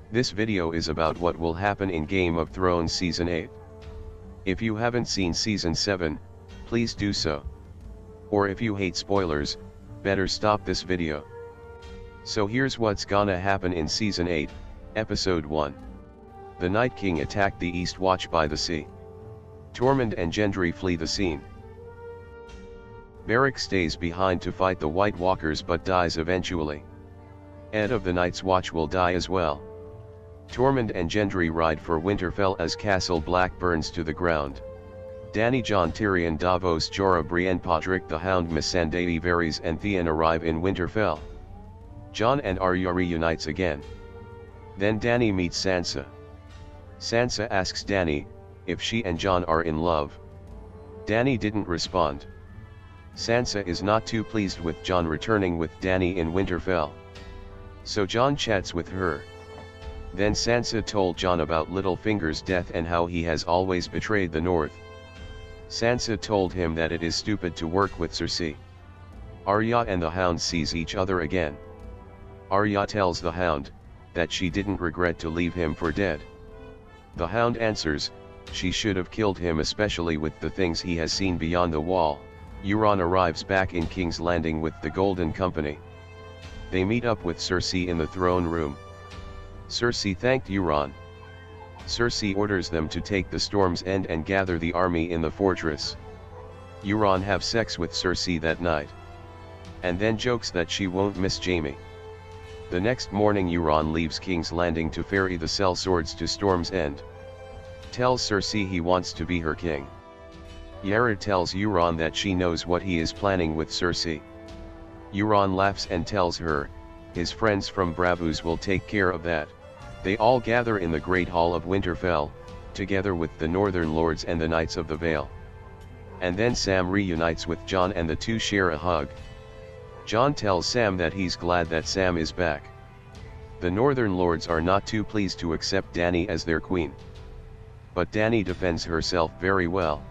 This video is about what will happen in Game of Thrones Season 8. If you haven't seen Season 7, please do so. Or if you hate spoilers, better stop this video. So here's what's gonna happen in Season 8, Episode 1. The Night King attacked the East Watch by the sea. Tormund and Gendry flee the scene. Beric stays behind to fight the White Walkers but dies eventually. Ed of the Night's Watch will die as well. Tormund and Gendry ride for Winterfell as Castle Black burns to the ground. Dany, Jon, Tyrion, Davos, Jorah, Brienne, Podrick the Hound, Missandei, Varys and Theon arrive in Winterfell. Jon and Arya reunites again. Then Dany meets Sansa. Sansa asks Dany if she and Jon are in love. Dany didn't respond. Sansa is not too pleased with Jon returning with Dany in Winterfell. So Jon chats with her. Then Sansa told Jon about Littlefinger's death and how he has always betrayed the North. Sansa told him that it is stupid to work with Cersei. Arya and the Hound sees each other again. Arya tells the Hound that she didn't regret to leave him for dead. The Hound answers, she should have killed him, especially with the things he has seen beyond the wall. Euron arrives back in King's Landing with the Golden Company. They meet up with Cersei in the throne room. Cersei thanked Euron. Cersei orders them to take the Storm's End and gather the army in the fortress. Euron have sex with Cersei that night. And then jokes that she won't miss Jaime. The next morning Euron leaves King's Landing to ferry the sellswords to Storm's End. Tells Cersei he wants to be her king. Yara tells Euron that she knows what he is planning with Cersei. Euron laughs and tells her, his friends from Braavos will take care of that. They all gather in the Great Hall of Winterfell, together with the Northern Lords and the Knights of the Vale. And then Sam reunites with Jon and the two share a hug. Jon tells Sam that he's glad that Sam is back. The Northern Lords are not too pleased to accept Dany as their queen. But Dany defends herself very well.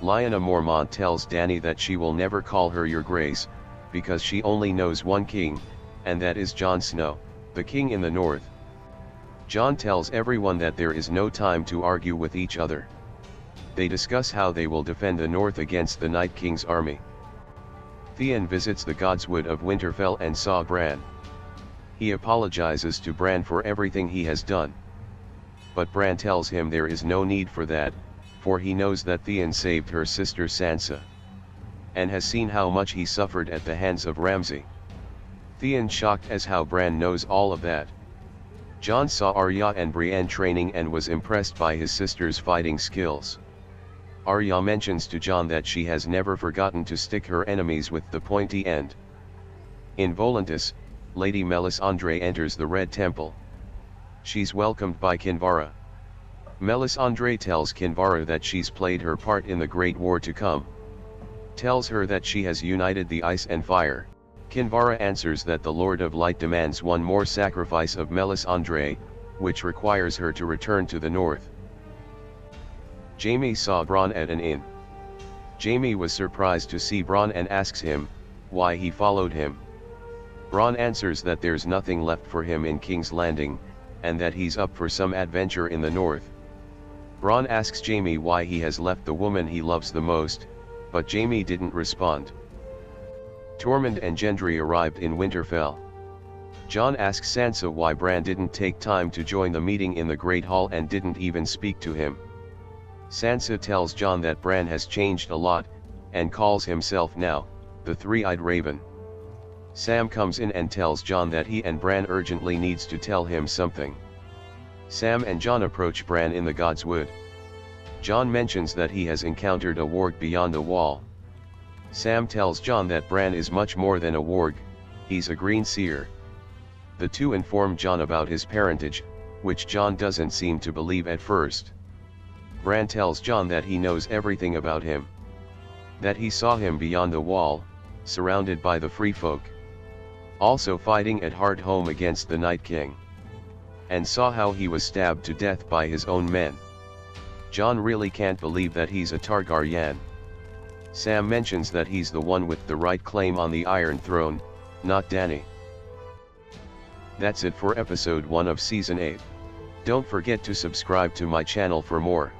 Lyanna Mormont tells Dany that she will never call her Your Grace, because she only knows one king, and that is Jon Snow, the king in the north. Jon tells everyone that there is no time to argue with each other. They discuss how they will defend the north against the Night King's army. Theon visits the Godswood of Winterfell and saw Bran. He apologizes to Bran for everything he has done. But Bran tells him there is no need for that, for he knows that Theon saved her sister Sansa. And has seen how much he suffered at the hands of Ramsay. Theon shocked as how Bran knows all of that. Jon saw Arya and Brienne training and was impressed by his sister's fighting skills. Arya mentions to Jon that she has never forgotten to stick her enemies with the pointy end. In Volantis, Lady Melisandre enters the Red Temple. She's welcomed by Kinvara. Melisandre tells Kinvara that she's played her part in the Great War to come. Tells her that she has united the ice and fire. Kinvara answers that the Lord of Light demands one more sacrifice of Melisandre, which requires her to return to the north. Jaime saw Bran at an inn. Jaime was surprised to see Bran and asks him why he followed him. Bran answers that there's nothing left for him in King's Landing, and that he's up for some adventure in the north. Bran asks Jaime why he has left the woman he loves the most, but Jaime didn't respond. Tormund and Gendry arrived in Winterfell. Jon asks Sansa why Bran didn't take time to join the meeting in the Great Hall and didn't even speak to him. Sansa tells Jon that Bran has changed a lot, and calls himself now, the Three-Eyed Raven. Sam comes in and tells Jon that he and Bran urgently needs to tell him something. Sam and Jon approach Bran in the Godswood. Jon mentions that he has encountered a warg beyond the wall. Sam tells Jon that Bran is much more than a warg, he's a green seer. The two inform Jon about his parentage, which Jon doesn't seem to believe at first. Bran tells Jon that he knows everything about him. That he saw him beyond the wall, surrounded by the free folk. Also fighting at Hardhome against the Night King. And saw how he was stabbed to death by his own men. Jon really can't believe that he's a Targaryen. Sam mentions that he's the one with the right claim on the Iron Throne, not Dany. That's it for episode 1 of season 8. Don't forget to subscribe to my channel for more.